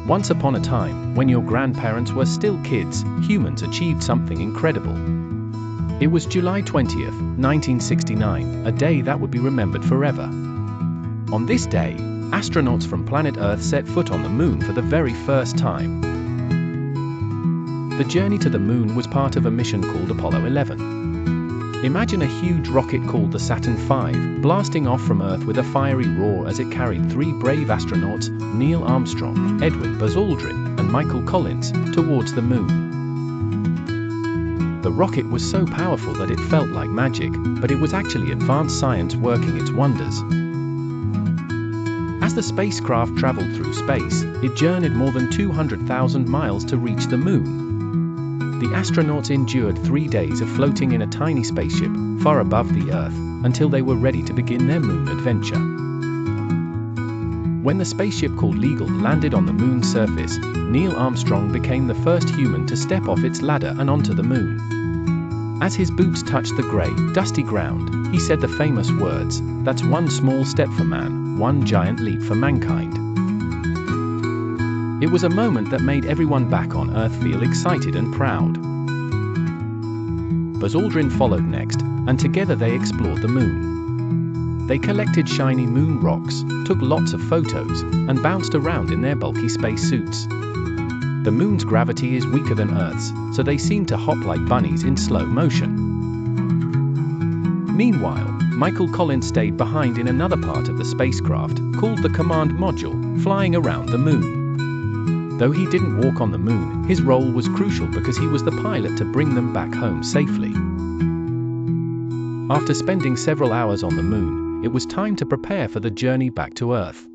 Once upon a time, when your grandparents were still kids, humans achieved something incredible. It was July 20th, 1969, a day that would be remembered forever. On this day, astronauts from planet Earth set foot on the moon for the very first time. The journey to the moon was part of a mission called Apollo 11. Imagine a huge rocket called the Saturn V, blasting off from Earth with a fiery roar as it carried three brave astronauts, Neil Armstrong, Edwin Buzz Aldrin, and Michael Collins, towards the moon. The rocket was so powerful that it felt like magic, but it was actually advanced science working its wonders. As the spacecraft traveled through space, it journeyed more than 200,000 miles to reach the moon. The astronauts endured 3 days of floating in a tiny spaceship, far above the Earth, until they were ready to begin their moon adventure. When the spaceship called Eagle landed on the moon's surface, Neil Armstrong became the first human to step off its ladder and onto the moon. As his boots touched the grey, dusty ground, he said the famous words, "That's one small step for man, one giant leap for mankind." It was a moment that made everyone back on Earth feel excited and proud. Buzz Aldrin followed next, and together they explored the moon. They collected shiny moon rocks, took lots of photos, and bounced around in their bulky spacesuits. The moon's gravity is weaker than Earth's, so they seemed to hop like bunnies in slow motion. Meanwhile, Michael Collins stayed behind in another part of the spacecraft, called the command module, flying around the moon. Though he didn't walk on the moon, his role was crucial because he was the pilot to bring them back home safely. After spending several hours on the moon, it was time to prepare for the journey back to Earth.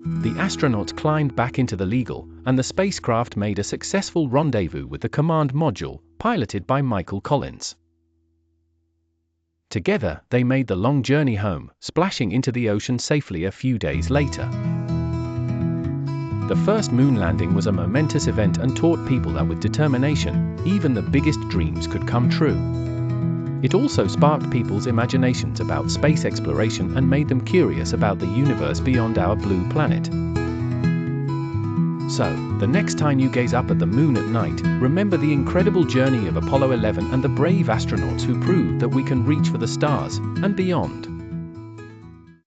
The astronauts climbed back into the Eagle, and the spacecraft made a successful rendezvous with the command module, piloted by Michael Collins. Together, they made the long journey home, splashing into the ocean safely a few days later. The first moon landing was a momentous event and taught people that with determination, even the biggest dreams could come true. It also sparked people's imaginations about space exploration and made them curious about the universe beyond our blue planet. So, the next time you gaze up at the moon at night, remember the incredible journey of Apollo 11 and the brave astronauts who proved that we can reach for the stars and beyond.